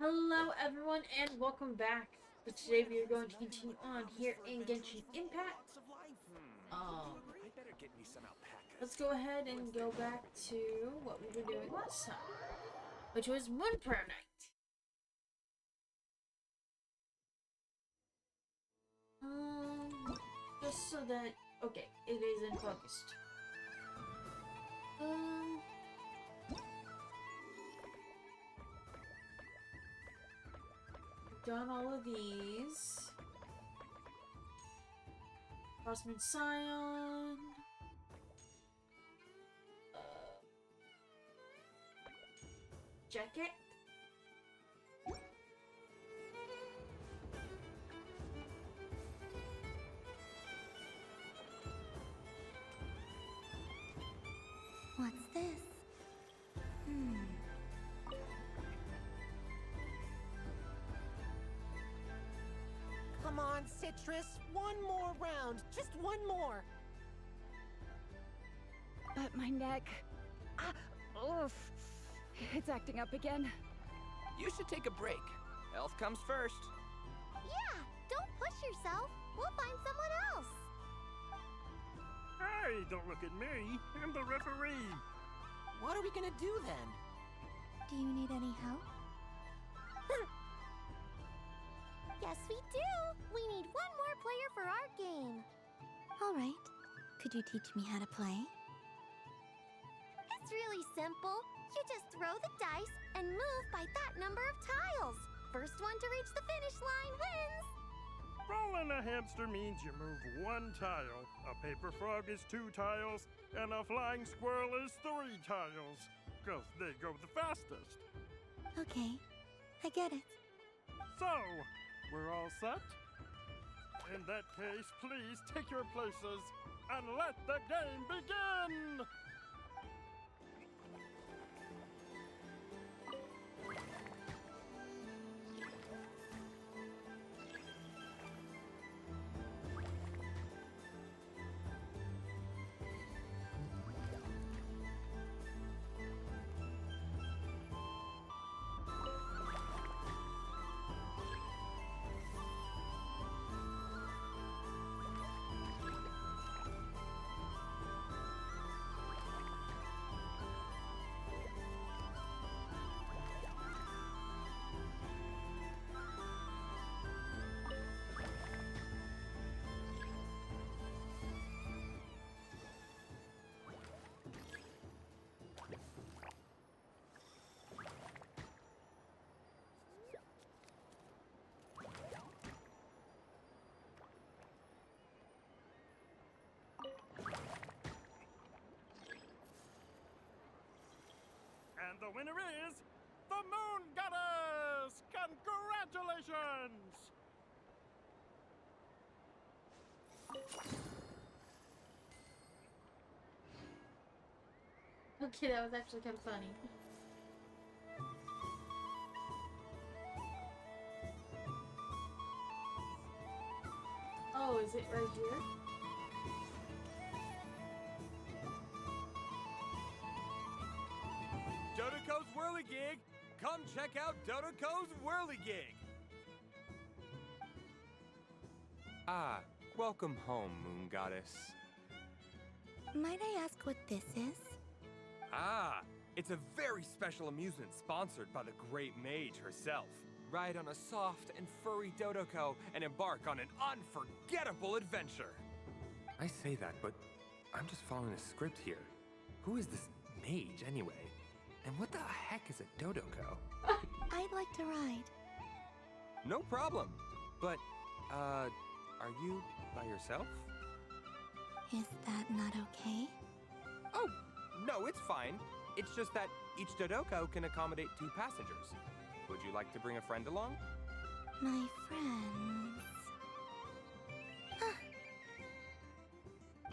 Hello everyone and welcome back. For today we are going to continue on here in Genshin Impact. Let's go ahead and go back to what we were doing last time, which was Moon Prayer Night. Just so that okay, it is in focused. Done all of these. Crossman Scion. Jacket. What's this? Come on, Citrus. One more round. Just one more. But my neck... oof. It's acting up again. You should take a break. Health comes first. Yeah, don't push yourself. We'll find someone else. Hey, don't look at me. I'm the referee. What are we gonna do then? Do you need any help? Yes, we do. We need one more player for our game. All right. Could you teach me how to play? It's really simple. You just throw the dice and move by that number of tiles. First one to reach the finish line wins. Rolling a hamster means you move one tile. A paper frog is 2 tiles, and a flying squirrel is 3 tiles. 'Cause they go the fastest. Okay, I get it. So, we're all set? In that case, please take your places and let the game begin! And the winner is the Moon Goddess! Congratulations! Okay, that was actually kind of funny. Oh, is it right here? Dodoco's Whirligig! Come check out Dodoco's Whirligig! Ah, welcome home, Moon Goddess. Might I ask what this is? Ah, it's a very special amusement sponsored by the great mage herself. Ride on a soft and furry Dodoco and embark on an unforgettable adventure. I say that, but I'm just following a script here. Who is this mage, anyway? And what the heck is a Dodoco? I'd like to ride. No problem. But, are you by yourself? Is that not okay? Oh, no, it's fine. It's just that each Dodoco can accommodate 2 passengers. Would you like to bring a friend along? My friends...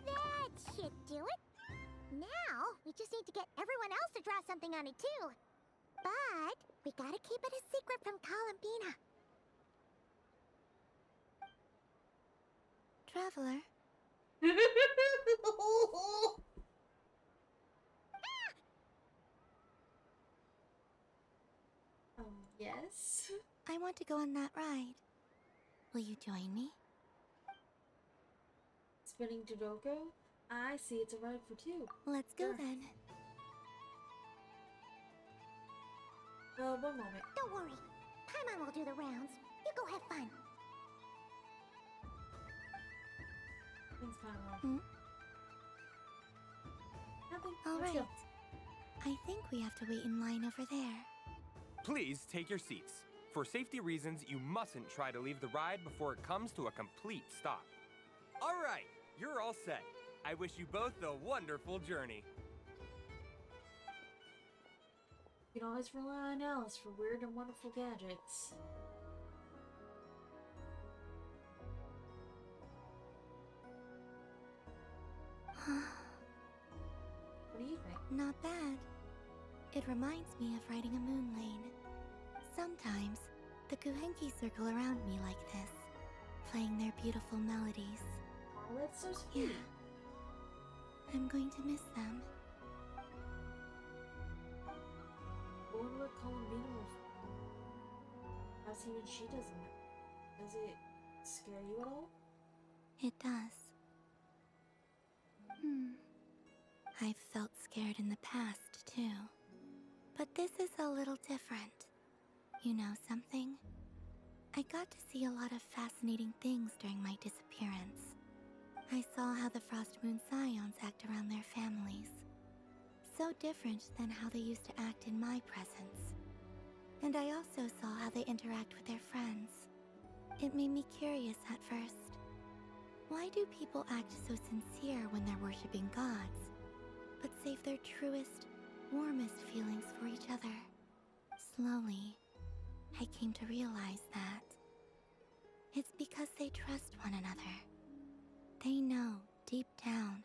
That should do it. Now, we just need to get everyone else to draw something on it too. But we gotta keep it a secret from Columbina. Traveler, Yes. I want to go on that ride. Will you join me? Spinning Dodoko? I see it's a ride for two. Let's go Sure. then. One moment. Don't worry. Paimon will do the rounds. You go have fun. Thanks, Paimon. Hmm? Nothing. All Let's right. go. I think we have to wait in line over there. Please take your seats. For safety reasons, you mustn't try to leave the ride before it comes to a complete stop. All right, you're all set. I wish you both a wonderful journey. You can always rely on Alice for weird and wonderful gadgets. What do you think? Not bad. It reminds me of riding a moon lane. Sometimes, the Kuhenki circle around me like this, playing their beautiful melodies. Oh, that's so sweet. Yeah. I'm going to miss them. I wonder what Columbina will perhaps even she doesn't know. Does it scare you at all? It does. I've felt scared in the past, too. But this is a little different. You know something? I got to see a lot of fascinating things during my disappearance. I saw how the Frost Moon Scions act around their families. So different than how they used to act in my presence. And I also saw how they interact with their friends. It made me curious at first. Why do people act so sincere when they're worshipping gods, but save their truest, warmest feelings for each other? Slowly, I came to realize that it's because they trust one another. They know, deep down,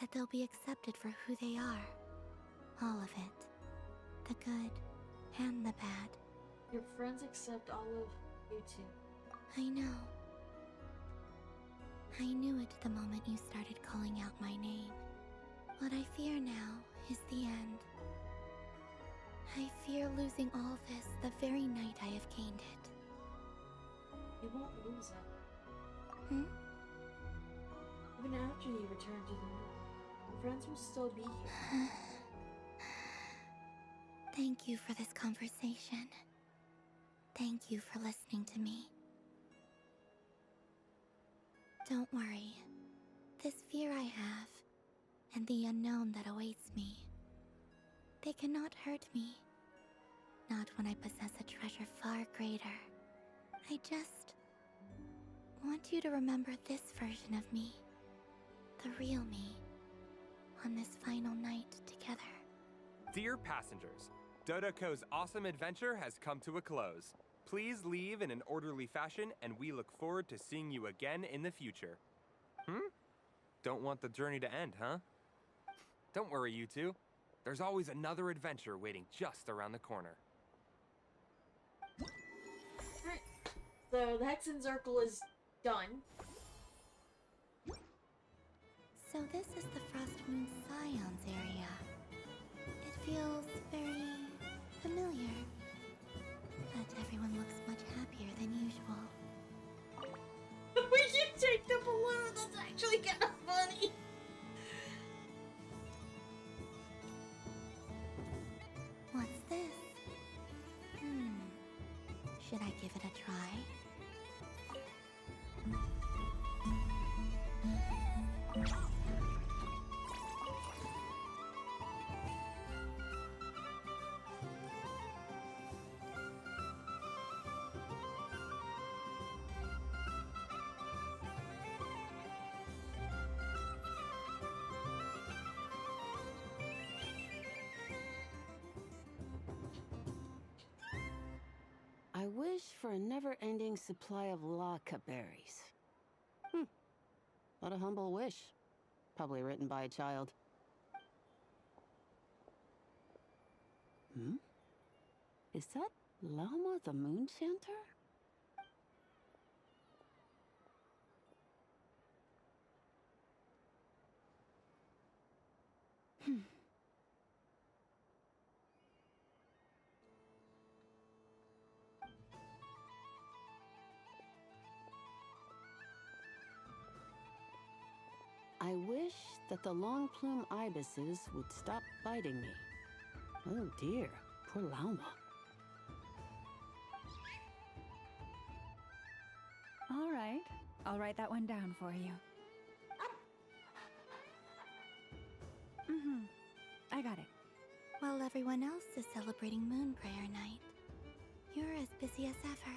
that they'll be accepted for who they are. All of it. The good and the bad. Your friends accept all of you too. I know. I knew it the moment you started calling out my name. What I fear now is the end. I fear losing all this the very night I have gained it. You won't lose it. Hmm? Even after you return to the moon, your friends will still be here. Thank you for this conversation. Thank you for listening to me. Don't worry. This fear I have, and the unknown that awaits me, they cannot hurt me. Not when I possess a treasure far greater. I just want you to remember this version of me. The real me. On this final night together. Dear passengers, Dodoko's awesome adventure has come to a close. Please leave in an orderly fashion, and we look forward to seeing you again in the future. Don't want the journey to end, huh? Don't worry, you two. There's always another adventure waiting just around the corner. Alright, so the Hexen Circle is done. So this is the Frost Moon Scions area. It feels very familiar. But everyone looks much happier than usual. We should take the balloon. That's actually kind of funny. What's this? Should I give it a try? I wish for a never-ending supply of laka berries. What a humble wish. Probably written by a child. Is that Lama the Moon Chanter? that the long plume ibises would stop biting me. Oh dear, poor Lauma. All right, I'll write that one down for you. I got it. While everyone else is celebrating Moon Prayer Night, you're as busy as ever.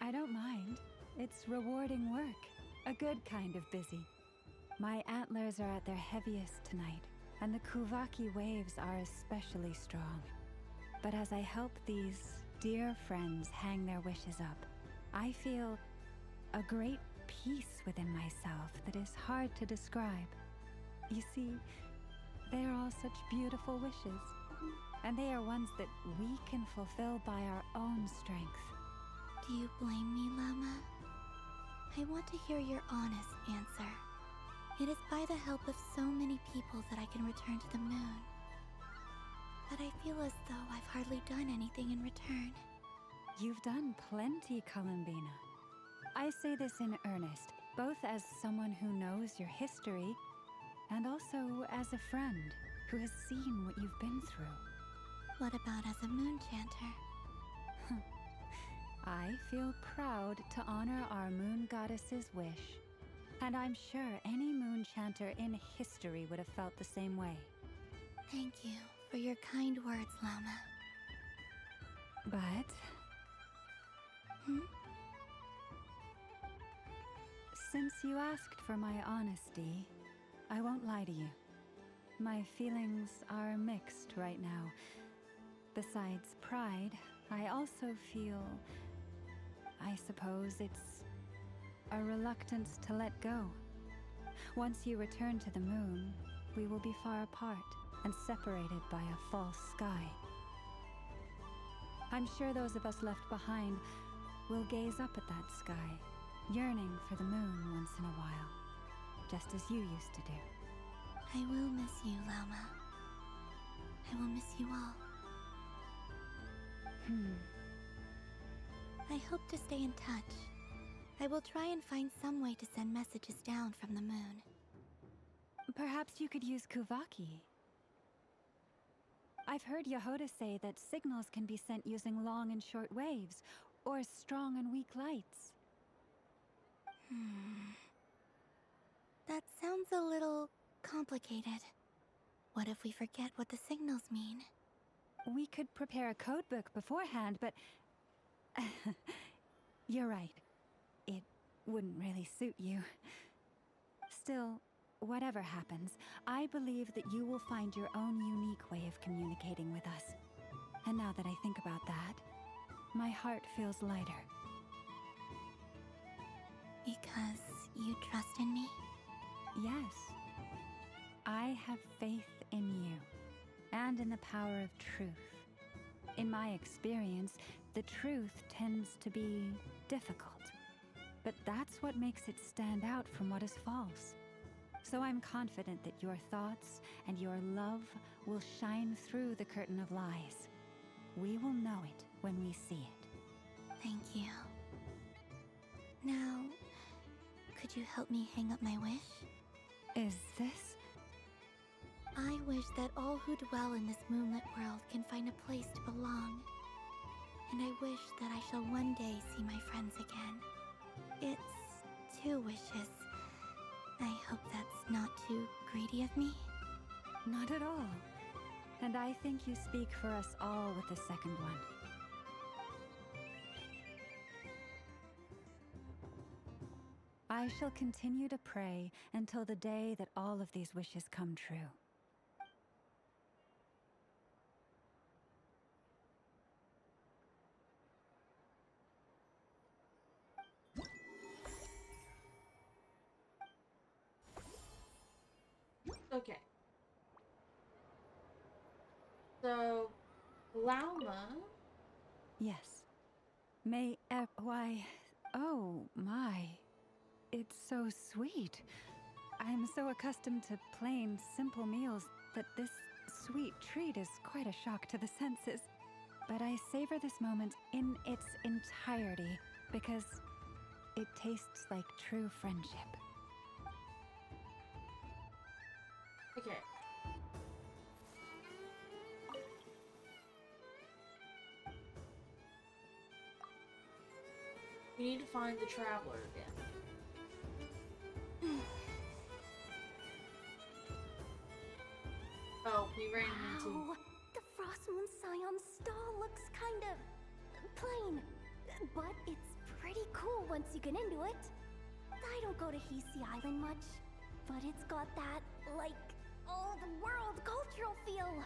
I don't mind. It's rewarding work. A good kind of busy. My antlers are at their heaviest tonight, and the Kuvaki waves are especially strong. But as I help these dear friends hang their wishes up, I feel a great peace within myself that is hard to describe. You see, they are all such beautiful wishes, and they are ones that we can fulfill by our own strength. Do you blame me, Lama? I want to hear your honest answer. It is by the help of so many people that I can return to the moon. But I feel as though I've hardly done anything in return. You've done plenty, Columbina. I say this in earnest, both as someone who knows your history, and also as a friend who has seen what you've been through. What about as a moon chanter? I feel proud to honor our moon goddess's wish, and I'm sure any moon chanter in history would have felt the same way. Thank you for your kind words, Lama. But... Since you asked for my honesty, I won't lie to you. My feelings are mixed right now. Besides pride, I also feel... I suppose it's a reluctance to let go. Once you return to the moon, we will be far apart and separated by a false sky. I'm sure those of us left behind will gaze up at that sky, yearning for the moon once in a while, just as you used to do. I will miss you, Lama. I will miss you all. I hope to stay in touch. I will try and find some way to send messages down from the moon. Perhaps you could use Kuvaki. I've heard Yehoda say that signals can be sent using long and short waves, or strong and weak lights. That sounds a little complicated. What if we forget what the signals mean? We could prepare a codebook beforehand, but... You're right. It wouldn't really suit you. Still, whatever happens, I believe that you will find your own unique way of communicating with us. And now that I think about that, my heart feels lighter. Because you trust in me? Yes. I have faith in you, and in the power of truth. In my experience, the truth tends to be difficult. But that's what makes it stand out from what is false. So I'm confident that your thoughts and your love will shine through the curtain of lies. We will know it when we see it. Thank you. Now, could you help me hang up my wish? Is this? I wish that all who dwell in this moonlit world can find a place to belong. And I wish that I shall one day see my friends again. It's 2 wishes. I hope that's not too greedy of me. Not at all. And I think you speak for us all with the second one. I shall continue to pray until the day that all of these wishes come true. Okay. So, Lauma. Yes. Why... Oh, my. It's so sweet. I'm so accustomed to plain, simple meals that this sweet treat is quite a shock to the senses. But I savor this moment in its entirety because it tastes like true friendship. Okay. We need to find the traveler again. Oh, we ran into. Wow, the Frost Moon Scion's stall looks kind of plain, but it's pretty cool once you get into it. I don't go to Hisi Island much, but it's got that, like, old world cultural feel.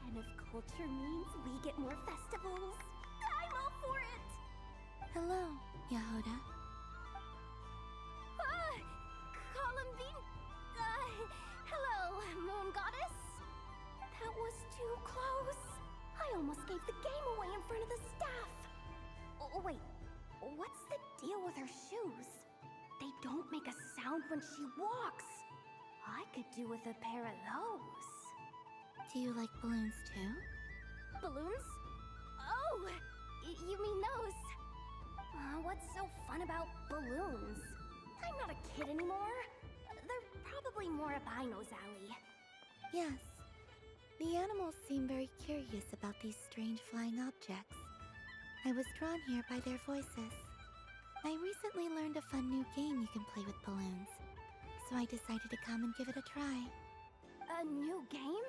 And if culture means we get more festivals, I'm all for it! Hello, Yehuda. Columbine? Hello, Moon Goddess? That was too close. I almost gave the game away in front of the staff. Oh, wait. What's the deal with her shoes? They don't make a sound when she walks. I could do with a pair of those. Do you like balloons too? Balloons? Oh, you mean those? What's so fun about balloons? I'm not a kid anymore. They're probably more up Aino's alley. Yes. The animals seem very curious about these strange flying objects. I was drawn here by their voices. I recently learned a fun new game you can play with balloons, so I decided to come and give it a try. A new game?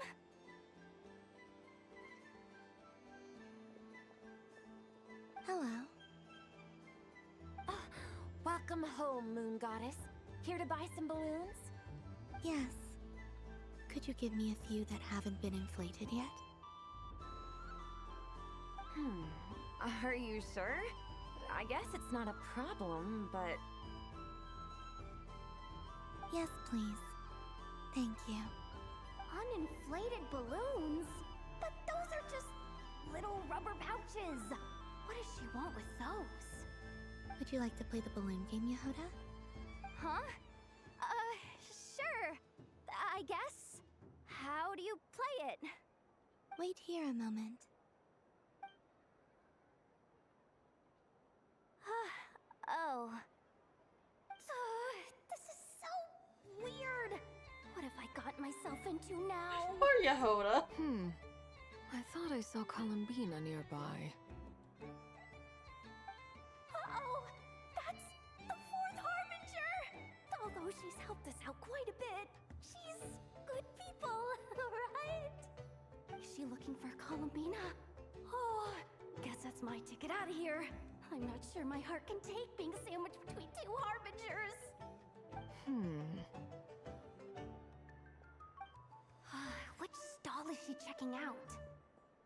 Hello. Welcome home, Moon Goddess. Here to buy some balloons? Yes. Could you give me a few that haven't been inflated yet? Are you sure? I guess it's not a problem, but... Yes, please. Thank you. Uninflated balloons? But those are just little rubber pouches. What does she want with those? Would you like to play the balloon game, Yehuda? Huh? Sure. I guess. How do you play it? Wait here a moment. Oh. This is so weird. What have I got myself into now? Poor Yehuda. I thought I saw Columbina nearby. Uh-oh! That's the Fourth Harbinger! Although she's helped us out quite a bit, she's good people, right? Is she looking for Columbina? Oh, guess that's my ticket out of here. I'm not sure my heart can take being sandwiched between two Harbingers. Which stall is she checking out?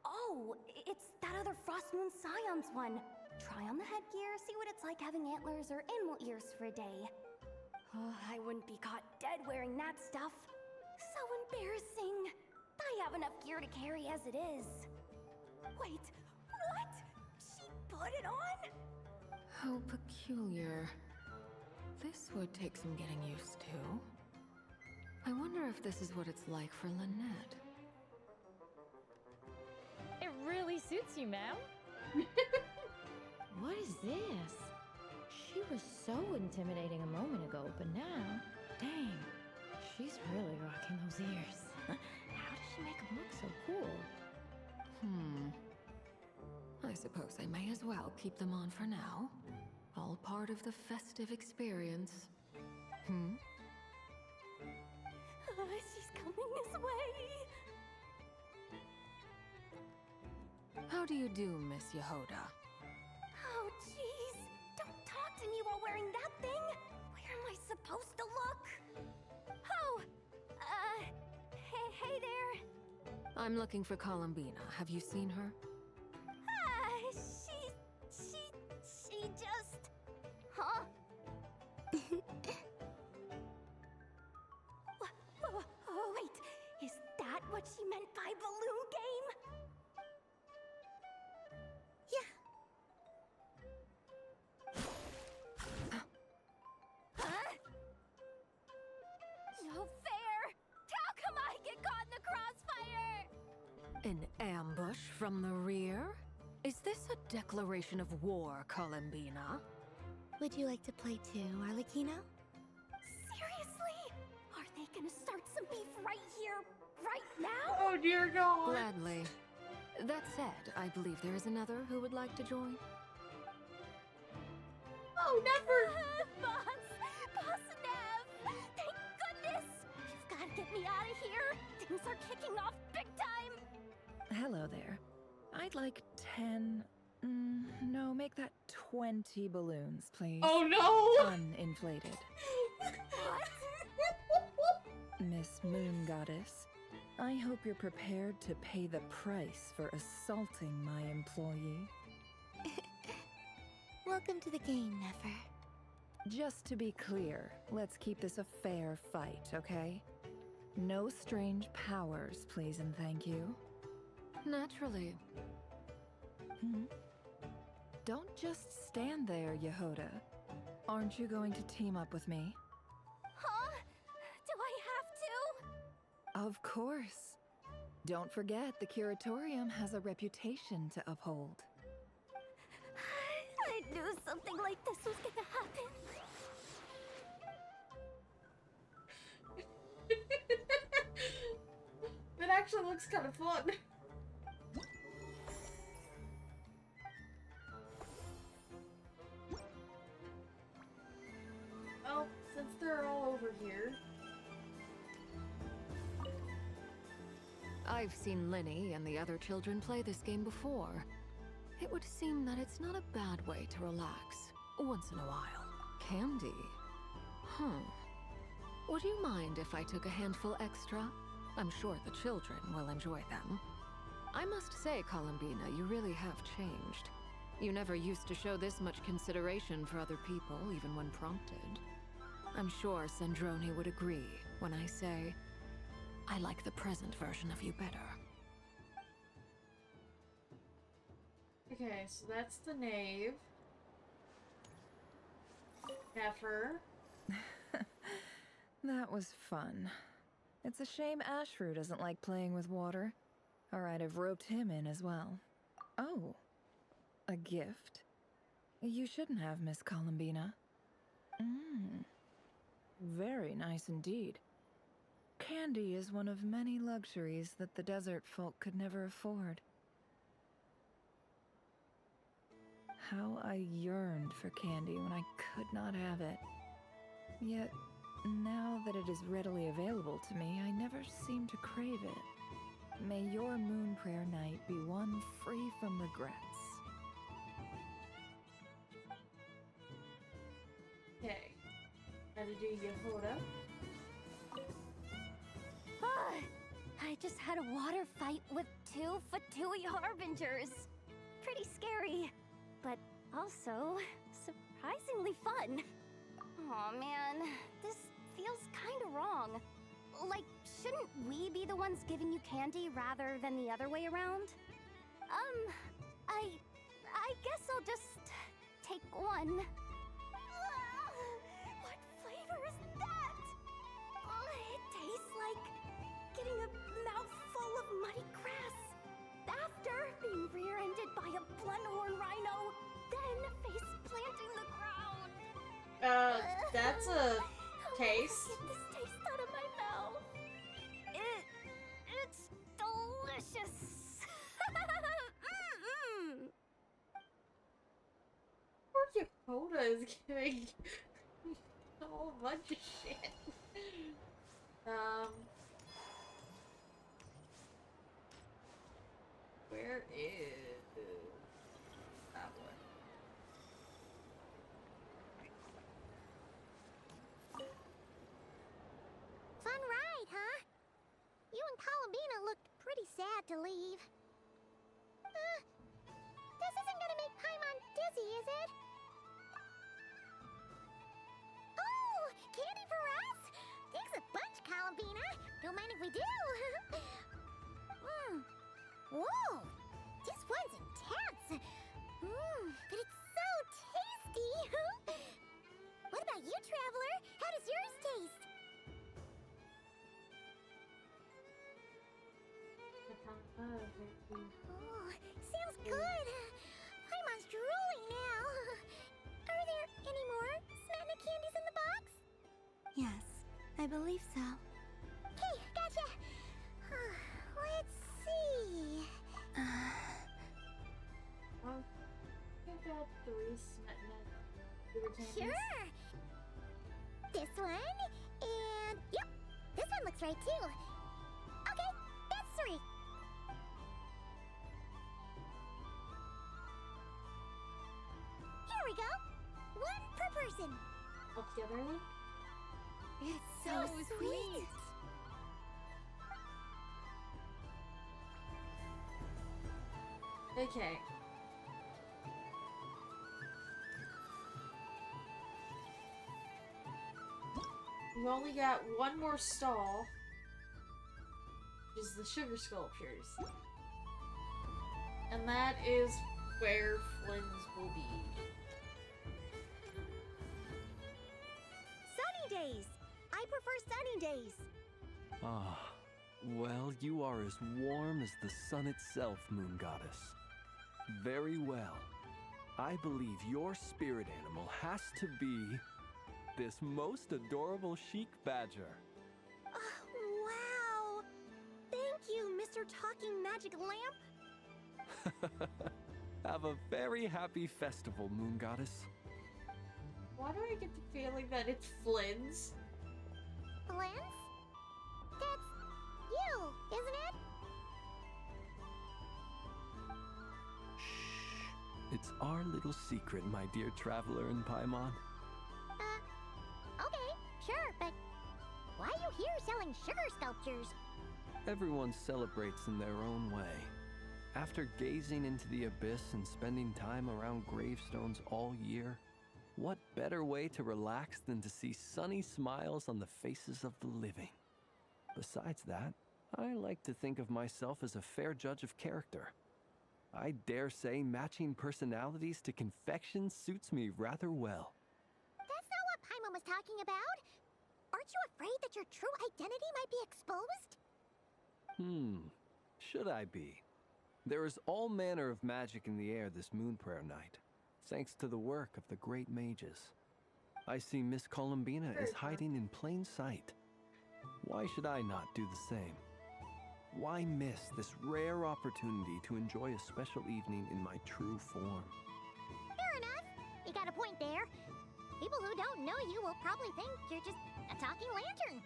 Oh, it's that other Frost Moon Scion's one. Try on the headgear, see what it's like having antlers or animal ears for a day. Oh, I wouldn't be caught dead wearing that stuff. So embarrassing. I have enough gear to carry as it is. Wait, what? She put it on? How peculiar. This would take some getting used to. I wonder if this is what it's like for Lynette. It really suits you, ma'am. What is this? She was so intimidating a moment ago, but now, dang, she's really rocking those ears. How does she make them look so cool? I suppose I may as well keep them on for now. All part of the festive experience. She's coming this way. How do you do, Miss Yehuda? Oh, jeez. Don't talk to me while wearing that thing. Where am I supposed to look? Oh, hey there. I'm looking for Columbina. Have you seen her? She just... Huh? Oh, wait. Is that what she meant by balloon game? Huh? No fair! How come I get caught in the crossfire? An ambush from the rear? Is this a declaration of war, Columbina? Would you like to play too, Arlecchino? now? Oh dear God. Gladly. That said, I believe there is another who would like to join. Oh, never. Boss Nev! Thank goodness! You've got to get me out of here! Things are kicking off big time! Hello there. I'd like 10... no, make that 20 balloons, please. Oh no. Uninflated. Miss Moon Goddess, I hope you're prepared to pay the price for assaulting my employee. Welcome to the game, Nefer. Just to be clear, let's keep this a fair fight, okay? No strange powers, please and thank you. Naturally. Don't just stand there, Yehoda. Aren't you going to team up with me? Huh? Do I have to? Of course. Don't forget, the Curatorium has a reputation to uphold. I knew something like this was gonna happen. It actually looks kind of fun. Well, since they're all over here. I've seen Linny and the other children play this game before. It would seem that it's not a bad way to relax, once in a while. Candy? Would you mind if I took a handful extra? I'm sure the children will enjoy them. I must say, Columbina, you really have changed. You never used to show this much consideration for other people, even when prompted. I'm sure Sandrone would agree when I say, I like the present version of you better. Okay, so that's the knave. Nefer. That was fun. It's a shame Ashru doesn't like playing with water. Alright, I've roped him in as well. Oh. A gift? You shouldn't have, Miss Columbina. Very nice indeed. Candy is one of many luxuries that the desert folk could never afford. How I yearned for candy when I could not have it. Yet, now that it is readily available to me, I never seem to crave it. May your moon prayer night be one free from regrets. Okay. Gotta do Yehoda. I just had a water fight with 2 Fatui Harbingers. Pretty scary, but also surprisingly fun. Aw, man, this feels kinda wrong. Like, shouldn't we be the ones giving you candy rather than the other way around? I guess I'll just take one. What flavor is that? It tastes like getting a mouthful of muddy grass. After being rear-ended by a blunt-horn rhino, then face-planting the ground. That's a taste. Get this taste out of my mouth. It's delicious. Poor Yehoda is giving a whole bunch of shit. Where is that one? Fun ride, huh? You and Columbina looked pretty sad to leave. This isn't gonna make Paimon dizzy, is it? Oh, candy for us? Thanks a bunch, Columbina. Don't mind if we do. Whoa, this one's intense. But it's so tasty. What about you, Traveler? How does yours taste? Oh, sounds good. Paimon's drooling now. Are there any more Smetna candies in the box? Yes, I believe so. Okay, gotcha. choice? Favorite candies? Sure. This one, and yep, this one looks right too. Okay, that's 3. Here we go. 1 per person. All together then? It's so sweet. Okay. We only got one more stall, which is the sugar sculptures. And that is where Flynn's will be. Sunny days. I prefer sunny days. Ah, well, you are as warm as the sun itself, Moon Goddess. Very well. I believe your spirit animal has to be this most adorable chic badger. Wow. Thank you, Mr. Talking Magic Lamp. Have a very happy festival, Moon Goddess. Why do I get the feeling that it's Flynn's? Flynn's? That's you, isn't it? Shh. It's our little secret, my dear traveler in Paimon. Okay, sure, but why are you here selling sugar sculptures? Everyone celebrates in their own way. After gazing into the abyss and spending time around gravestones all year, what better way to relax than to see sunny smiles on the faces of the living? Besides that, I like to think of myself as a fair judge of character. I dare say matching personalities to confection suits me rather well. That's not what Paimon was talking about. Aren't you afraid that your true identity might be exposed? Should I be? There is all manner of magic in the air this moon prayer night, thanks to the work of the great mages. I see Miss Columbina is hiding in plain sight. Why should I not do the same? Why miss this rare opportunity to enjoy a special evening in my true form? Fair enough. You got a point there. People who don't know you will probably think you're just a talking lantern.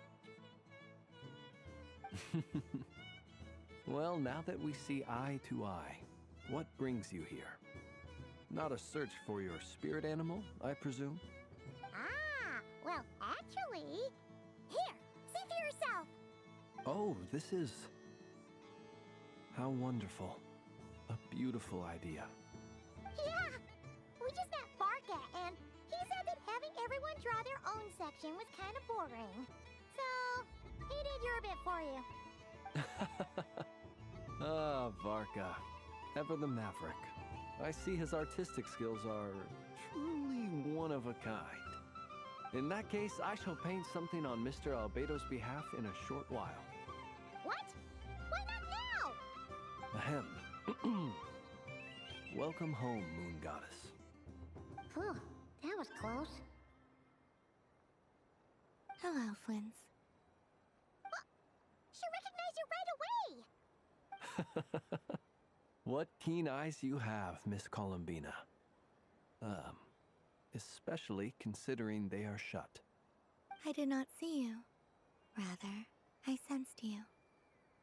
Well, now that we see eye to eye, what brings you here? Not a search for your spirit animal, I presume? Ah, well, actually... Here, see for yourself. Oh, this is... How wonderful. A beautiful idea. Yeah, we just met Barca, and he said that having everyone draw their own section was kind of boring. So, he did your bit for you. Ah, Varka. Ever the maverick. I see his artistic skills are truly one of a kind. In that case, I shall paint something on Mr. Albedo's behalf in a short while. What? Why not now? Ahem. Welcome home, Moon Goddess. Whew, that was close. Hello, Flynn's. She recognized you right away! What keen eyes you have, Miss Columbina. Especially considering they are shut. I did not see you. Rather, I sensed you.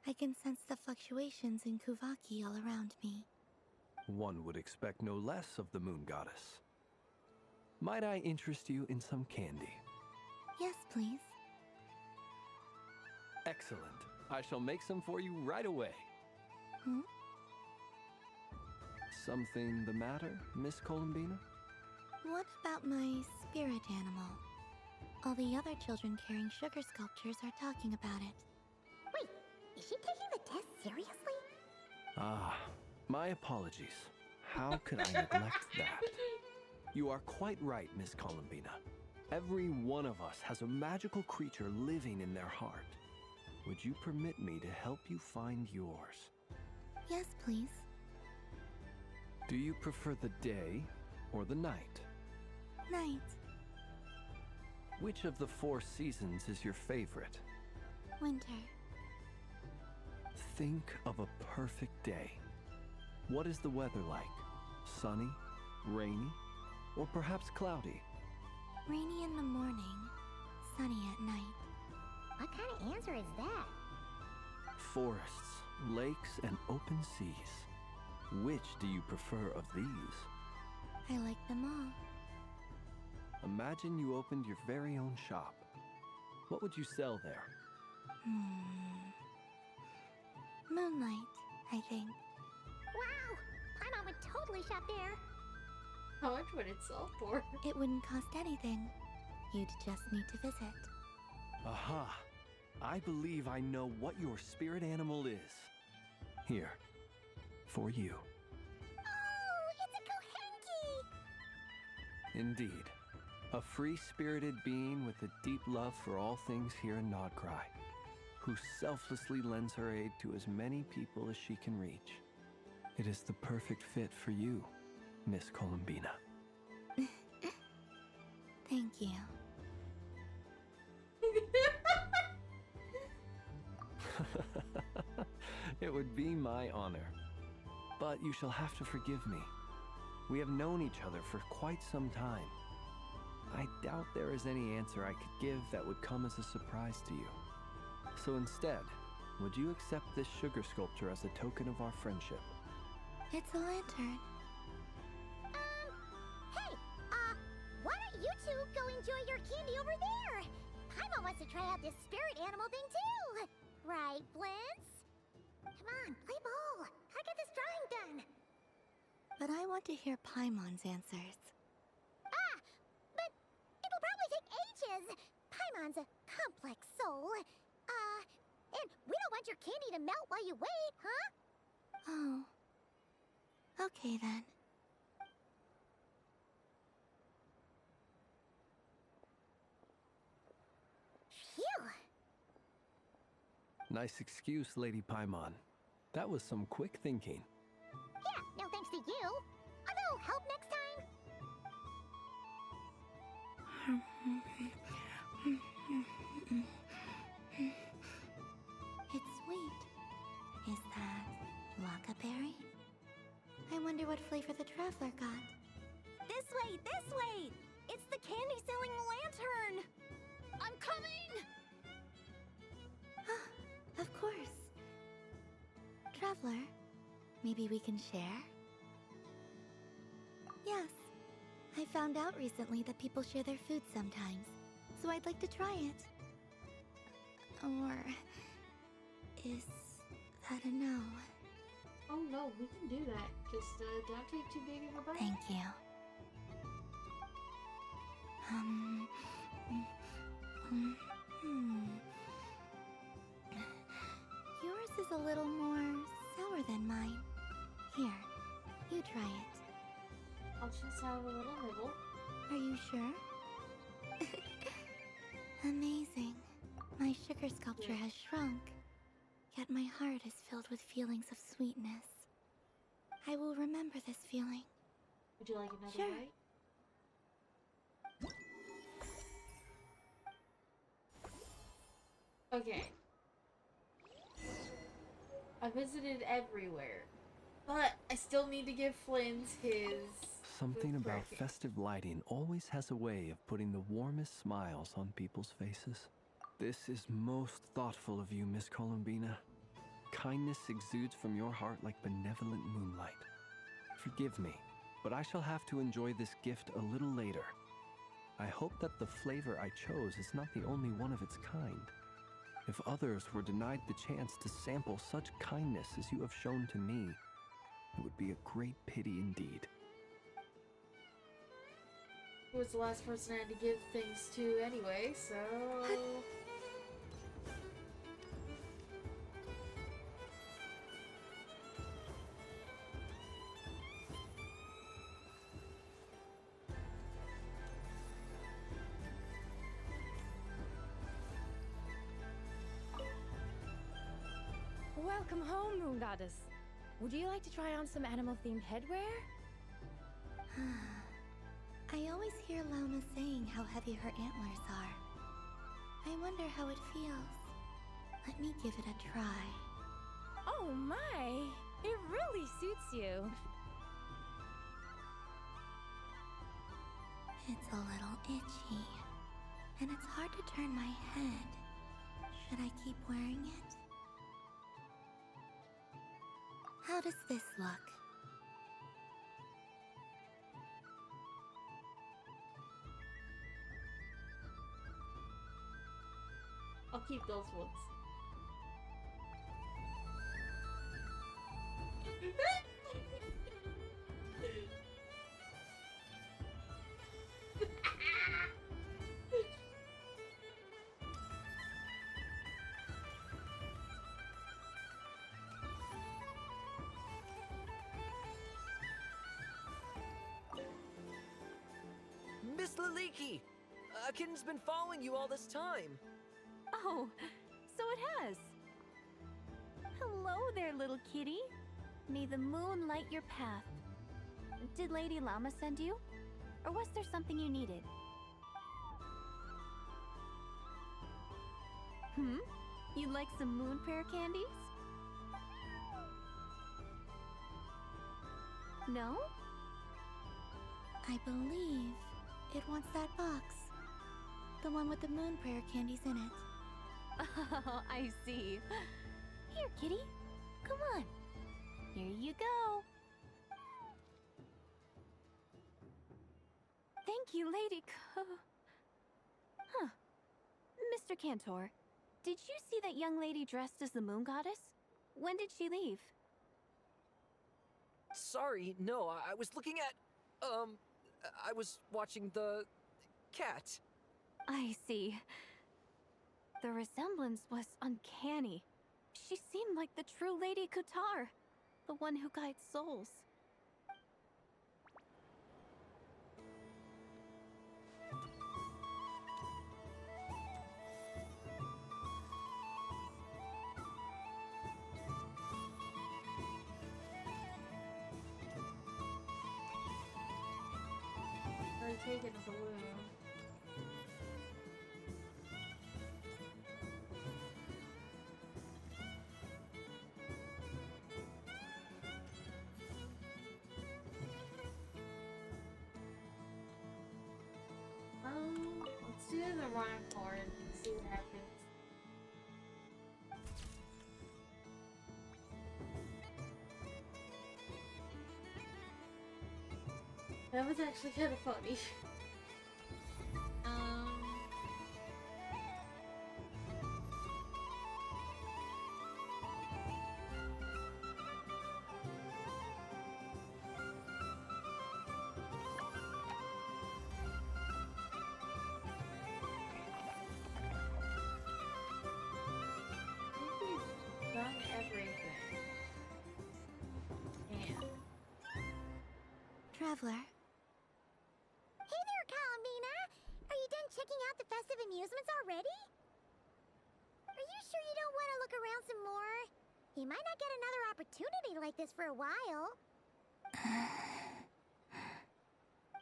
I can sense the fluctuations in Kuvaki all around me. One would expect no less of the Moon Goddess. Might I interest you in some candy? Yes, please. Excellent. I shall make some for you right away. Something the matter, Miss Columbina? What about my spirit animal? All the other children carrying sugar sculptures are talking about it. Wait, is she taking the test seriously? Ah, my apologies. How could I neglect that? You are quite right, Miss Columbina. Every one of us has a magical creature living in their heart. Would you permit me to help you find yours? Yes, please. Do you prefer the day or the night? Night. Which of the 4 seasons is your favorite? Winter. Think of a perfect day. What is the weather like? Sunny? Rainy? Or perhaps cloudy? Rainy in the morning, sunny at night. What kind of answer is that? Forests, lakes, and open seas. Which do you prefer of these? I like them all. Imagine you opened your very own shop. What would you sell there? Moonlight, I think. Wow! Paimon would totally shop there. How much would it sell for? It wouldn't cost anything. You'd just need to visit. Aha! I believe I know what your spirit animal is. Here, for you. Oh, it's a Kohenki! Indeed. A free-spirited being with a deep love for all things here in Nodcry, who selflessly lends her aid to as many people as she can reach. It is the perfect fit for you, Miss Columbina. Thank you. It would be my honor. But you shall have to forgive me. We have known each other for quite some time. I doubt there is any answer I could give that would come as a surprise to you. So instead, would you accept this sugar sculpture as a token of our friendship? It's a lantern. Hey, why don't you two go enjoy your candy over there? Paimon wants to try out this spirit animal thing too. Right, Blintz? Come on, play ball. I get this drawing done. But I want to hear Paimon's answers. But it'll probably take ages. Paimon's a complex soul. And we don't want your candy to melt while you wait, huh? Oh. Okay then. Phew. Nice excuse, Lady Paimon. That was some quick thinking. Yeah, no thanks to you. A little help next time. It's sweet. Is that Lockaberry? I wonder what flavor the traveler got. This way, this way! It's the candy-selling lantern! I'm coming! Of course. Traveler, maybe we can share? Yes. I found out recently that people share their food sometimes, so I'd like to try it. Or is that a no? Oh no, we can do that. Just don't take too big of a bite. Thank you. Yours is a little more sour than mine. Here, you try it. I'll just have a little nibble. Are you sure? Amazing. My sugar sculpture has shrunk, yet my heart is filled with feelings of sweetness. I will remember this feeling. Would you like another Sure. bite? Okay. I visited everywhere, but I still need to give Flynn's his Something food about bracket. festive lighting always has a way of putting the warmest smiles on people's faces. This is most thoughtful of you, Miss Columbina. Kindness exudes from your heart like benevolent moonlight. Forgive me, but I shall have to enjoy this gift a little later. I hope that the flavor I chose is not the only one of its kind. If others were denied the chance to sample such kindness as you have shown to me, it would be a great pity indeed. Who was the last person I had to give things to anyway, so... Welcome home, Moon Goddess. Would you like to try on some animal-themed headwear? I always hear Lama saying how heavy her antlers are. I wonder how it feels. Let me give it a try. Oh my! It really suits you. It's a little itchy, and it's hard to turn my head. Should I keep wearing it? How does this look? I'll keep those ones. Miss Laliki! Kitten's been following you all this time. Oh, so it has. Hello there, little kitty. May the moon light your path. Did Lady Llama send you? Or was there something you needed? You'd like some moon prayer candies? No? I believe it wants that box. The one with the moon prayer candies in it. Oh, I see. Here, kitty. Come on. Here you go. Thank you, Lady Huh. Mr. Cantor, did you see that young lady dressed as the moon goddess? When did she leave? Sorry, no, I was looking at, I was watching the cat. I see. The resemblance was uncanny. She seemed like the true Lady Kutar, the one who guides souls. Already taken the balloon. Let's do the rhyme card and see what happens. That was actually kind of funny. Done everything. And Traveler, Hey there, Columbina! Are you done checking out the festive amusements already? Are you sure you don't want to look around some more? You might not get another opportunity like this for a while.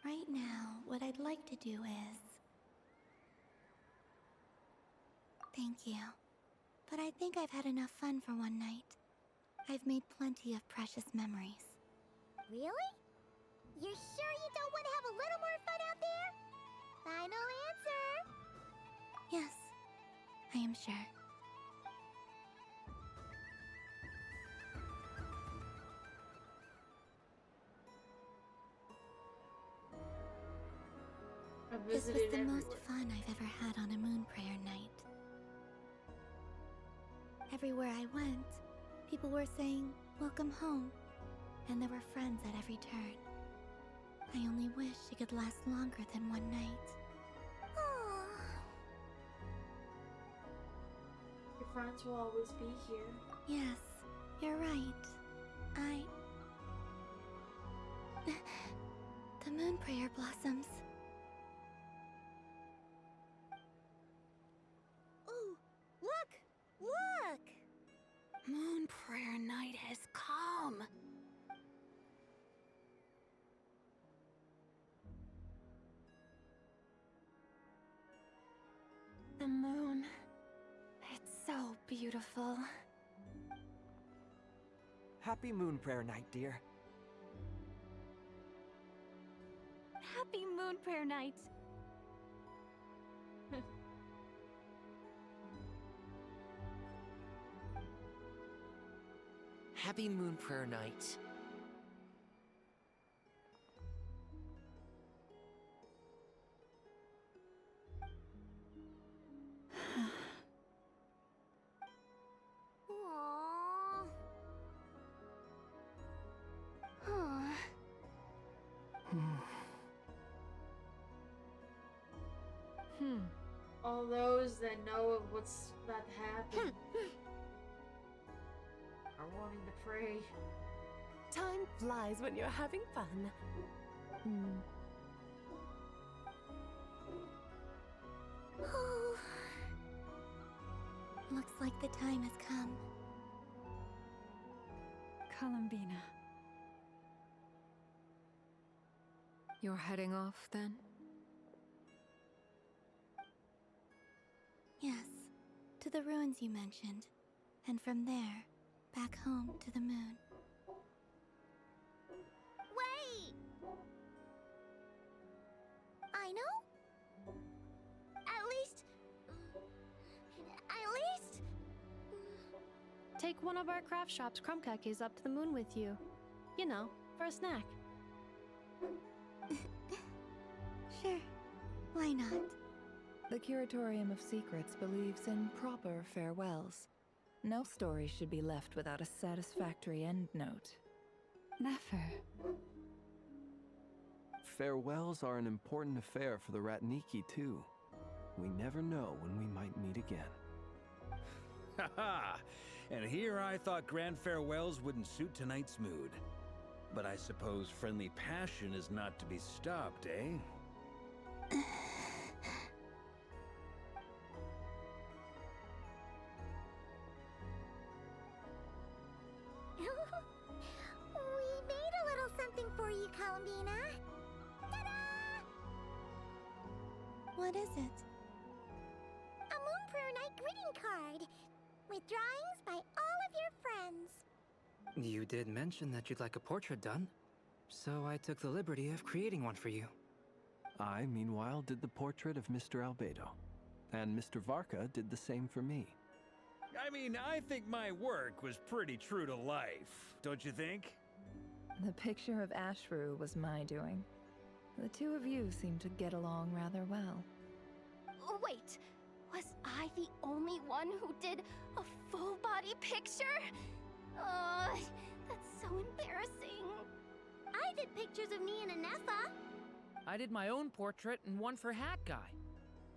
right now, what I'd like to do is... Thank you. But I think I've had enough fun for one night. I've made plenty of precious memories. Really? You're sure you don't want to have a little more fun out there? Final answer! Yes, I am sure. This was the most fun I've ever had on a moon prayer night. Everywhere I went, people were saying, "Welcome home," and there were friends at every turn. I only wish it could last longer than one night. your friends will always be here. Yes, you're right. The moon prayer blossoms. Ooh, look! Look! Moon prayer night has come. The moon. It's so beautiful. Happy Moon Prayer Night, dear. Happy Moon Prayer Night! Happy Moon Prayer Night. Aww. Huh. All those that know of what's about to happen are wanting to pray. Time flies when you're having fun. Oh. Looks like the time has come. Columbina. You're heading off then? Yes, to the ruins you mentioned. And from there, back home to the moon. Wait! I know? At least... Take one of our craft shop's crumb cookies up to the moon with you. You know, for a snack. Sure, why not? The Curatorium of Secrets believes in proper farewells. No story should be left without a satisfactory end note. Never. Farewells are an important affair for the Ratniki, too. We never know when we might meet again. Haha! And here I thought grand farewells wouldn't suit tonight's mood. But I suppose friendly passion is not to be stopped, eh? We made a little something for you, Columbina. Ta-da! What is it? A Moon Prayer Night greeting card with drawings by all of your friends. You did mention that you'd like a portrait done, so I took the liberty of creating one for you. I, meanwhile, did the portrait of Mr. Albedo. And Mr. Varka did the same for me. I mean, I think my work was pretty true to life, don't you think? The picture of Ashru was my doing. The two of you seem to get along rather well. Wait, was I the only one who did a full body picture? That's so embarrassing. I did pictures of me and Anefa. I did my own portrait and one for Hat Guy.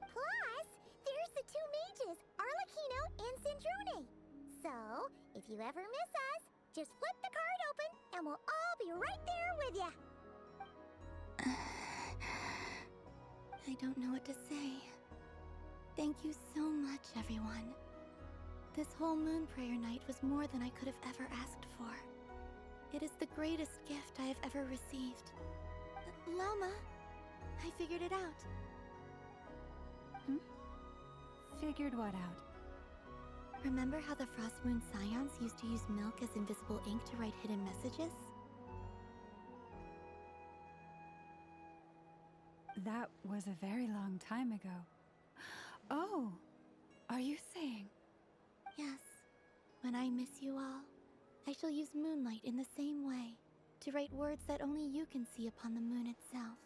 Plus, there's the two mages, Arlecchino and Sandrone. So, if you ever miss us, just flip the card open and we'll all be right there with you. I don't know what to say. Thank you so much, everyone. This whole Moon Prayer Night was more than I could have ever asked for. It is the greatest gift I have ever received. Llama, I figured it out. Figured what out? Remember how the Frost Moon Scions used to use milk as invisible ink to write hidden messages? That was a very long time ago. Oh, are you saying? Yes. When I miss you all, I shall use moonlight in the same way, to write words that only you can see upon the moon itself.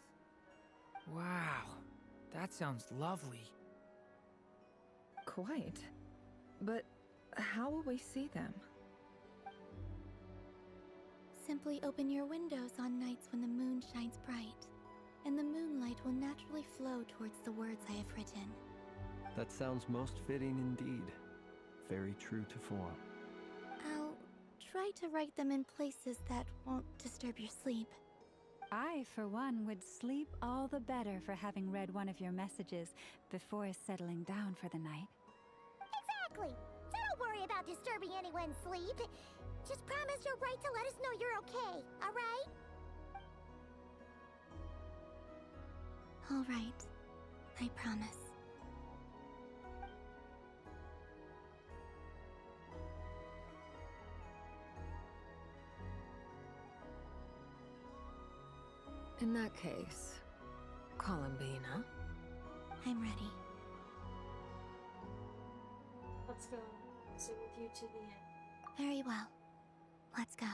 Wow, that sounds lovely. Quite. But how will we see them? Simply open your windows on nights when the moon shines bright, and the moonlight will naturally flow towards the words I have written. That sounds most fitting indeed. Very true to form. I'll try to write them in places that won't disturb your sleep. I, for one, would sleep all the better for having read one of your messages before settling down for the night. Exactly. So don't worry about disturbing anyone's sleep. Just promise you'll write to let us know you're okay, alright? Alright. I promise. In that case, Columbina. I'm ready. Let's go. Sit with you to the end. Very well. Let's go.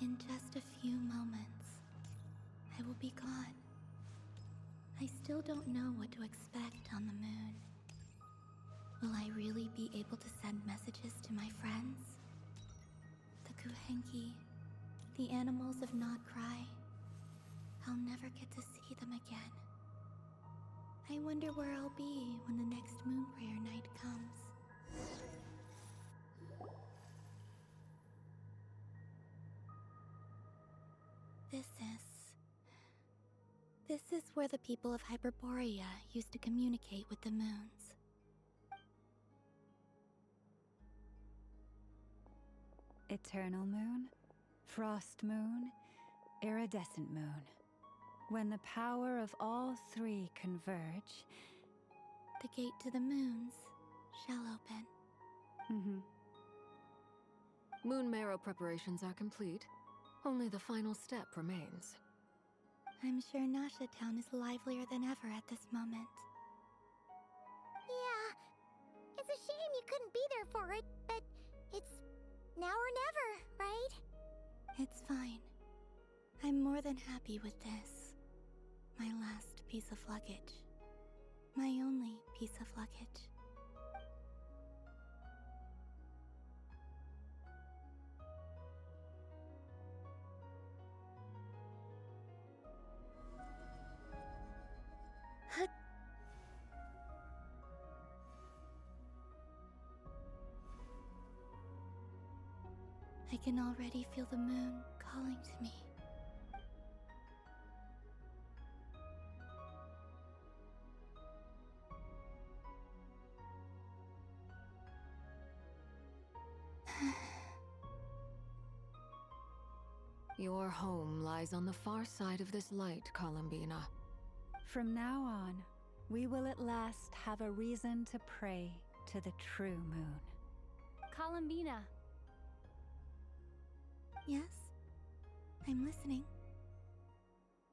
In just a few moments, I will be gone. I still don't know what to expect on the moon. Will I really be able to send messages to my friends? The Kuhenki, the animals of Nod Cry. I'll never get to see them again. I wonder where I'll be when the next moon prayer night comes. This is where the people of Hyperborea used to communicate with the moons. Eternal moon, frost moon, iridescent moon. When the power of all three converge, the gate to the moons shall open. Moon marrow preparations are complete. Only the final step remains. I'm sure Nasha Town is livelier than ever at this moment. Yeah, it's a shame you couldn't be there for it, but it's now or never, right? It's fine. I'm more than happy with this. My last piece of luggage. My only piece of luggage. I can already feel the moon calling to me. Your home lies on the far side of this light, Columbina. From now on, we will at last have a reason to pray to the true moon. Columbina. Yes? I'm listening.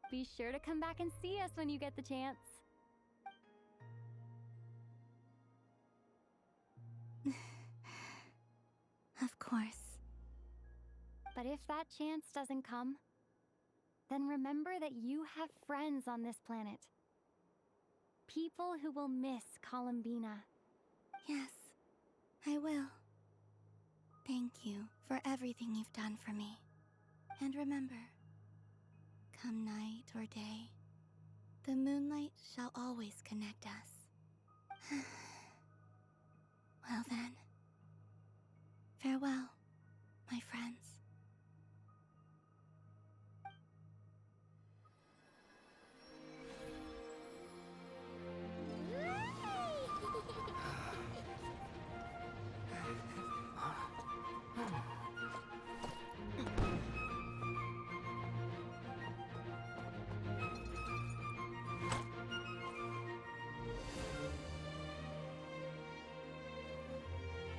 Be sure to come back and see us when you get the chance. Of course. But if that chance doesn't come, then remember that you have friends on this planet. People who will miss Columbina. Yes, I will. Thank you for everything you've done for me. And remember, come night or day, the moonlight shall always connect us. Well then, farewell, my friends.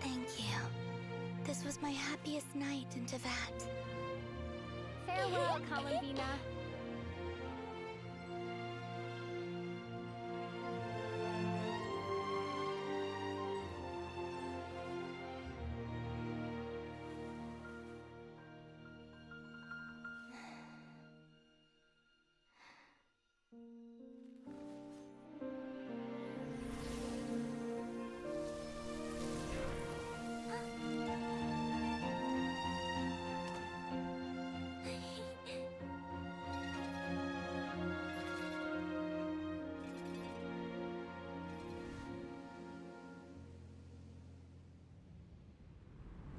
Thank you. This was my happiest night in Tevat. Farewell, Columbina.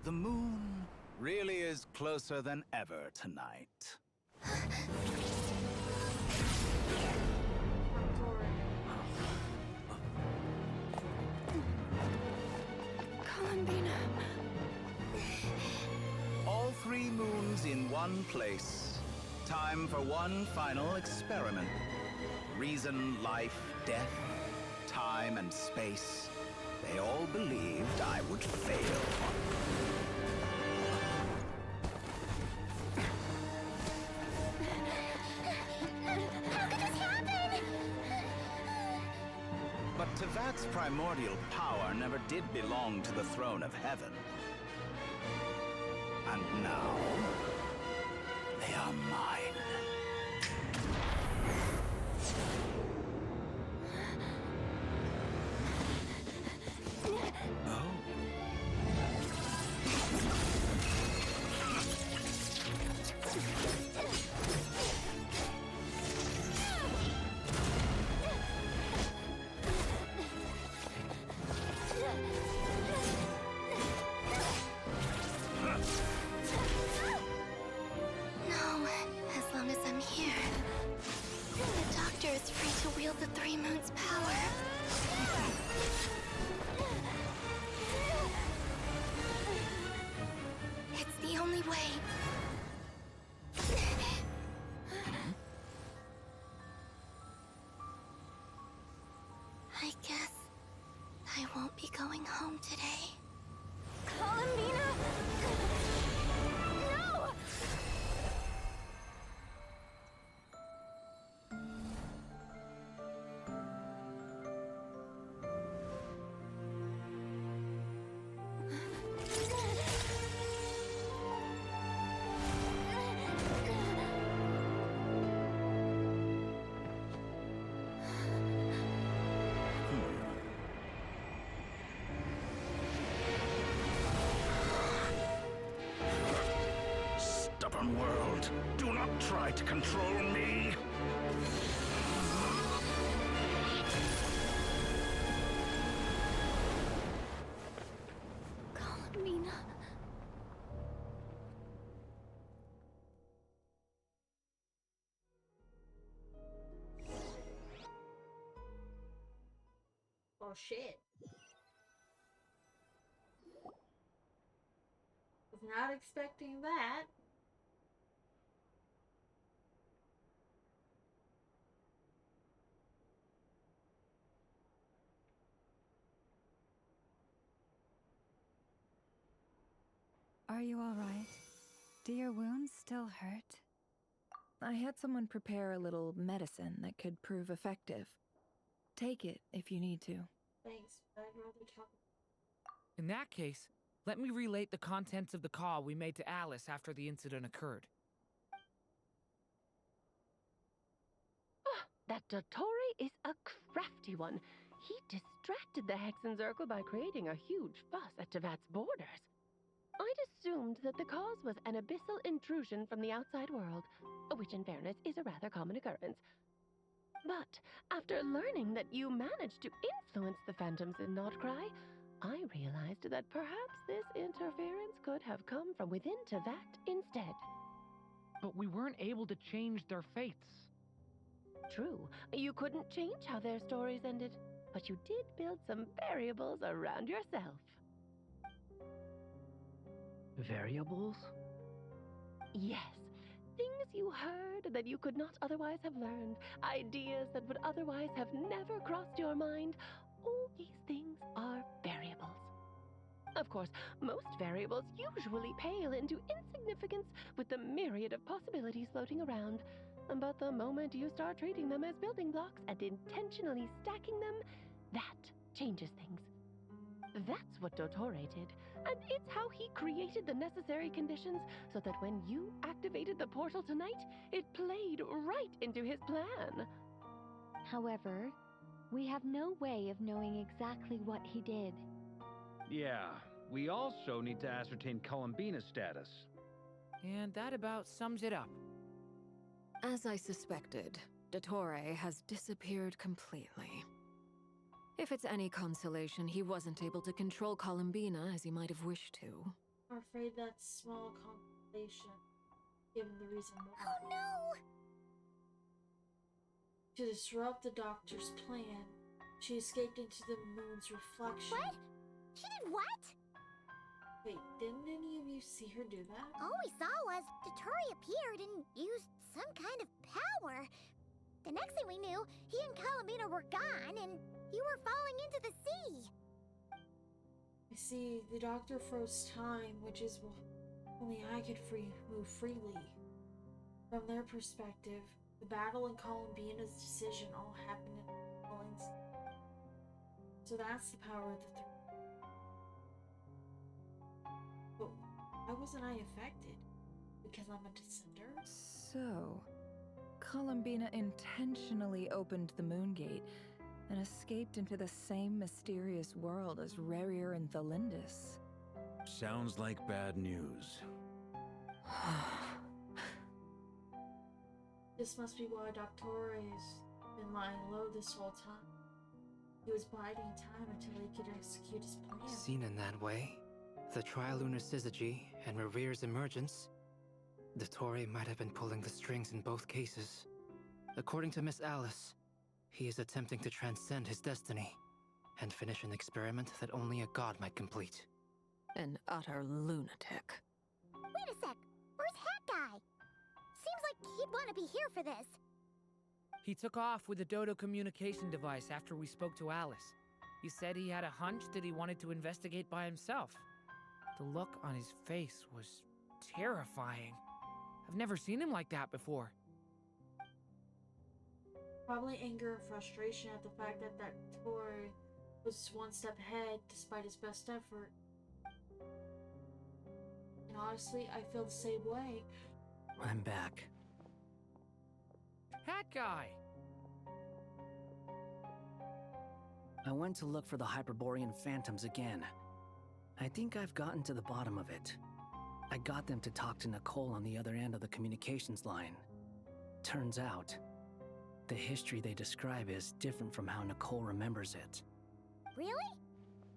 The moon really is closer than ever tonight. Columbina. All three moons in one place. Time for one final experiment. Reason, life, death, time, and space. They all believed I would fail. How could this happen? But Tevat's primordial power never did belong to the throne of heaven. And now, they are mine. No, as long as I'm here. The Doctor is free to wield the Three Moons' power. It's the only way. I guess I won't be going home today. Columbina! No! Stubborn world, do not try to control me. Columbina. Oh shit. Was not expecting that. Are you all right? Do your wounds still hurt? I had someone prepare a little medicine that could prove effective. Take it if you need to. Thanks, but I'd rather talk. In that case, let me relate the contents of the call we made to Alice after the incident occurred. That Dottore is a crafty one. He distracted the Hexen Circle by creating a huge fuss at Tevat's borders. I'd assumed that the cause was an abyssal intrusion from the outside world, which in fairness is a rather common occurrence. But after learning that you managed to influence the phantoms in Notcry, I realized that perhaps this interference could have come from within Tevat instead. But we weren't able to change their fates. True, you couldn't change how their stories ended, but you did build some variables around yourself. Variables? Yes. Things you heard that you could not otherwise have learned. Ideas that would otherwise have never crossed your mind. All these things are variables. Of course, most variables usually pale into insignificance with the myriad of possibilities floating around. But the moment you start treating them as building blocks and intentionally stacking them, that changes things. That's what Dottore did, and it's how he created the necessary conditions so that when you activated the portal tonight, it played right into his plan. However, we have no way of knowing exactly what he did. Yeah, we also need to ascertain Columbina's status. And that about sums it up. As I suspected, Dottore has disappeared completely. If it's any consolation, he wasn't able to control Columbina as he might have wished to. I'm afraid that's small consolation, given the reason why. Oh no! To disrupt the Doctor's plan, she escaped into the moon's reflection. What? She did what? Wait, didn't any of you see her do that? All we saw was Dottore appeared and used some kind of power. Then next thing we knew, he and Columbina were gone, and you were falling into the sea. I see, the doctor froze time, which is only I could move freely. From their perspective, the battle and Columbina's decision all happened in all instance. So that's the power of the throne. But why wasn't I affected? Because I'm a descender? So, Columbina intentionally opened the moon gate and escaped into the same mysterious world as Rerir and Thalindis. Sounds like bad news. This must be why Doctore's been lying low this whole time. He was biding time until he could execute his plan. Seen in that way, the Trilunar Syzygy and Rerir's emergence, Dottore might have been pulling the strings in both cases. According to Miss Alice, he is attempting to transcend his destiny and finish an experiment that only a god might complete. An utter lunatic. Wait a sec, where's Hat Guy? Seems like he'd want to be here for this. He took off with the Dodo communication device after we spoke to Alice. He said he had a hunch that he wanted to investigate by himself. The look on his face was terrifying. I've never seen him like that before. Probably anger and frustration at the fact that Doctor was one step ahead despite his best effort. And honestly, I feel the same way. I'm back. Hat Guy! I went to look for the Hyperborean phantoms again. I think I've gotten to the bottom of it. I got them to talk to Nicole on the other end of the communications line. Turns out, the history they describe is different from how Nicole remembers it. Really?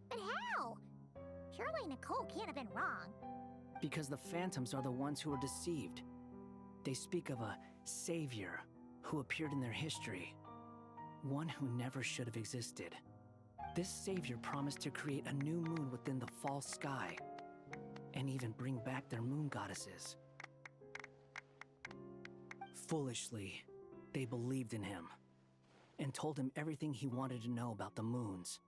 But how? Surely Nicole can't have been wrong. Because the phantoms are the ones who were deceived. They speak of a savior who appeared in their history. One who never should have existed. This savior promised to create a new moon within the false sky, and even bring back their moon goddesses. Foolishly, they believed in him, and told him everything he wanted to know about the moons.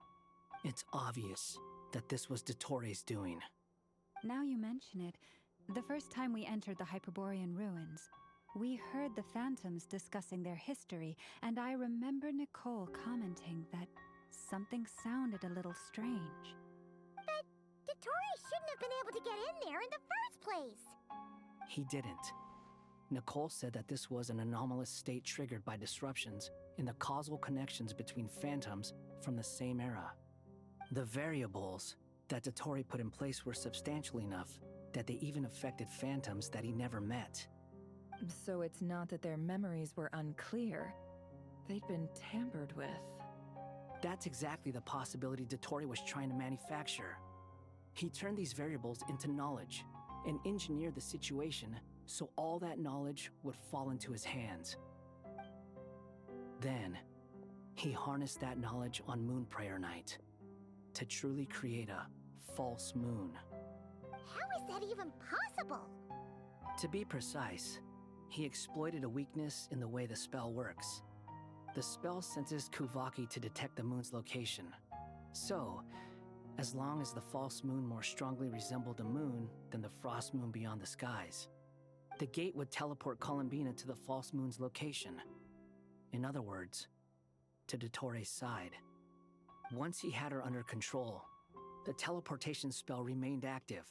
It's obvious that this was Dottore's doing. Now you mention it, the first time we entered the Hyperborean ruins, we heard the phantoms discussing their history, and I remember Nicole commenting that something sounded a little strange. But Dottore shouldn't have been able to get in there in the first place. He didn't. Nicole said that this was an anomalous state triggered by disruptions in the causal connections between phantoms from the same era. The variables that Dottore put in place were substantial enough that they even affected phantoms that he never met. So it's not that their memories were unclear. They'd been tampered with. That's exactly the possibility Dottore was trying to manufacture. He turned these variables into knowledge and engineered the situation so all that knowledge would fall into his hands. Then, he harnessed that knowledge on Moon Prayer Night to truly create a false moon. How is that even possible? To be precise, he exploited a weakness in the way the spell works. The spell senses Kuvaki to detect the moon's location. So, as long as the false moon more strongly resembled a moon than the frost moon beyond the skies, the gate would teleport Columbina to the false moon's location. In other words, to Dottore's side. Once he had her under control, the teleportation spell remained active,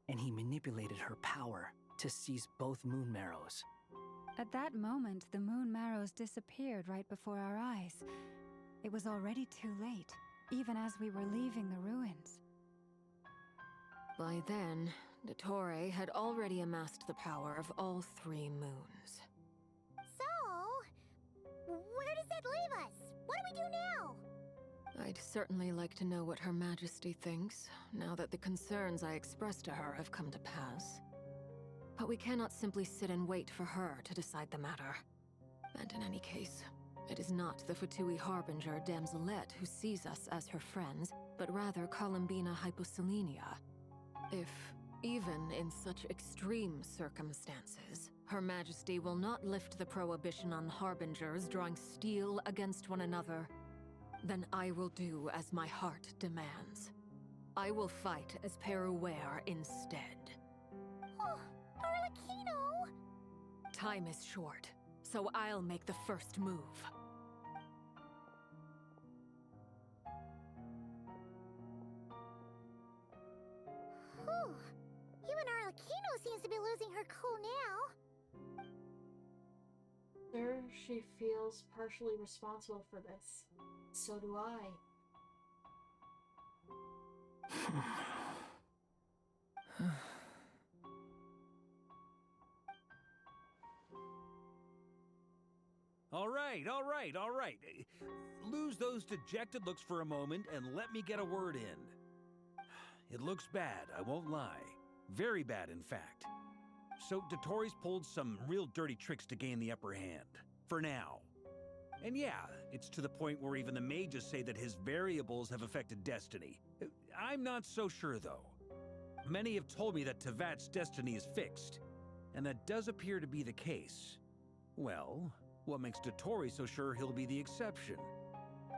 and he manipulated her power to seize both moon marrows. At that moment, the moon marrows disappeared right before our eyes. It was already too late, even as we were leaving the ruins. By then, Dottore had already amassed the power of all 3 moons. So, where does that leave us? What do we do now? I'd certainly like to know what Her Majesty thinks, now that the concerns I expressed to her have come to pass. But we cannot simply sit and wait for her to decide the matter. And in any case, it is not the Fatui Harbinger Damselette who sees us as her friends, but rather Columbina Hyposelenia. If, even in such extreme circumstances, Her Majesty will not lift the prohibition on harbingers drawing steel against one another. Then I will do as my heart demands. I will fight as Peruware instead. Oh, Arlecchino! Time is short, so I'll make the first move. Whew. Even Arlecchino seems to be losing her cool now. Sir, she feels partially responsible for this. So do I. All right. Lose those dejected looks for a moment and let me get a word in. It looks bad, I won't lie. Very bad, in fact. So Dotori's pulled some real dirty tricks to gain the upper hand. For now. And yeah, it's to the point where even the mages say that his variables have affected destiny. I'm not so sure, though. Many have told me that Tevat's destiny is fixed, and that does appear to be the case. Well, what makes Dotori so sure he'll be the exception?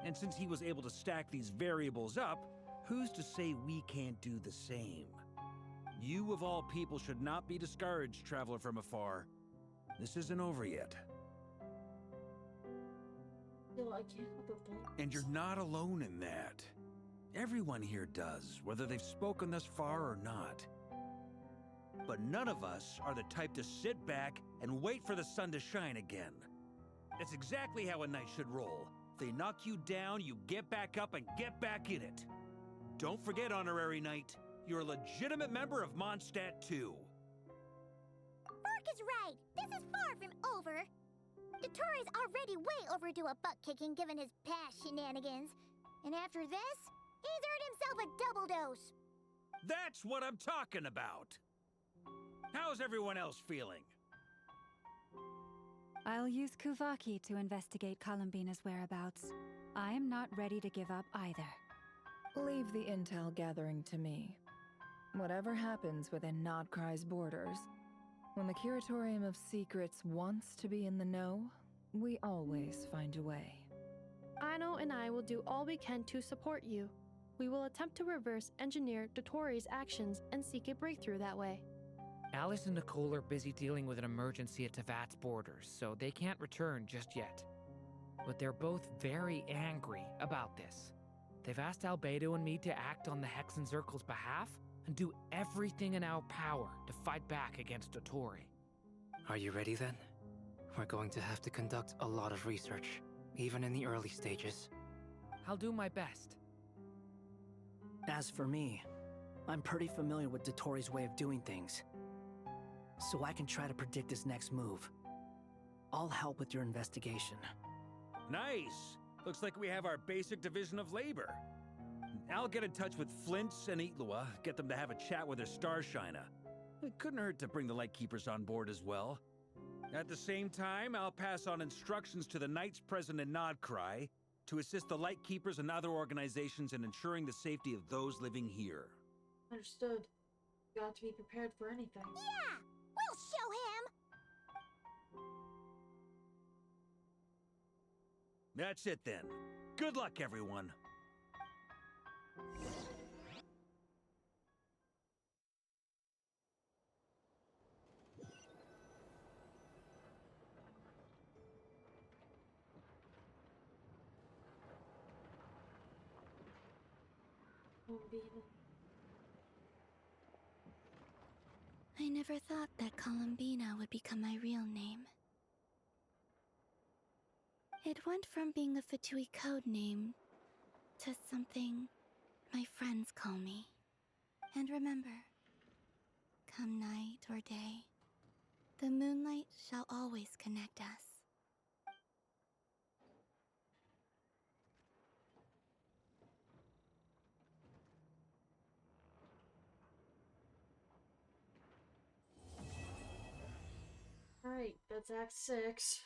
And since he was able to stack these variables up, who's to say we can't do the same? You of all people should not be discouraged, traveler from afar. This isn't over yet. Still, I can't help but blame. And you're not alone in that. Everyone here does, whether they've spoken thus far or not. But none of us are the type to sit back and wait for the sun to shine again. That's exactly how a knight should roll. If they knock you down, you get back up and get back in it. Don't forget, Honorary Knight, you're a legitimate member of Mondstadt too. Mark is right. This is far from over. Dotori's already way overdue a butt-kicking given his past shenanigans. And after this, he's earned himself a double dose. That's what I'm talking about. How's everyone else feeling? I'll use Kuvaki to investigate Columbina's whereabouts. I am not ready to give up either. Leave the intel gathering to me. Whatever happens within Nodcry's borders, when the Curatorium of Secrets wants to be in the know, we always find a way. Ano and I will do all we can to support you. We will attempt to reverse engineer Dotori's actions and seek a breakthrough that way. Alice and Nicole are busy dealing with an emergency at Tevat's borders, so they can't return just yet. But they're both very angry about this. They've asked Albedo and me to act on the Hexen Circle's behalf and do everything in our power to fight back against Dotori. Are you ready then? We're going to have to conduct a lot of research, even in the early stages. I'll do my best. As for me, I'm pretty familiar with Dotori's way of doing things, so I can try to predict his next move. I'll help with your investigation. Nice! Looks like we have our basic division of labor. I'll get in touch with Flint's and Itlua, get them to have a chat with their Starshiner. It couldn't hurt to bring the Lightkeepers on board as well. At the same time, I'll pass on instructions to the knights present in Nodcry to assist the Lightkeepers and other organizations in ensuring the safety of those living here. Understood. Got to be prepared for anything. Yeah! We'll show him! That's it then. Good luck, everyone. I never thought that Columbina would become my real name. It went from being a Fatui code name to something my friends call me. And remember, come night or day, the moonlight shall always connect us. Alright, that's Act 6.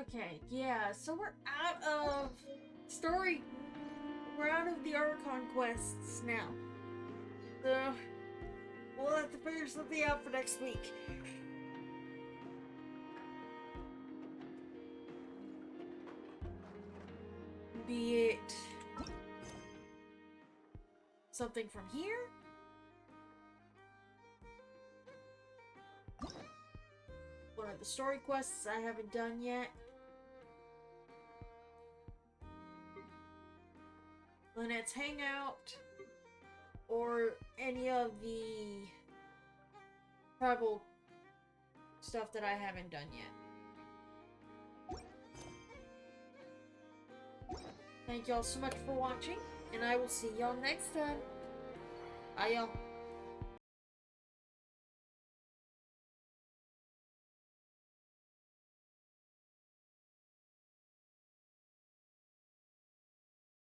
Okay, yeah, so we're out of story. We're out of the Archon quests now. So we'll have to figure something out for next week. Be it something from here? One of the story quests I haven't done yet. Lynette's Hangout. Or any of the tribal stuff that I haven't done yet. Thank y'all so much for watching, and I will see y'all next time. Bye, y'all.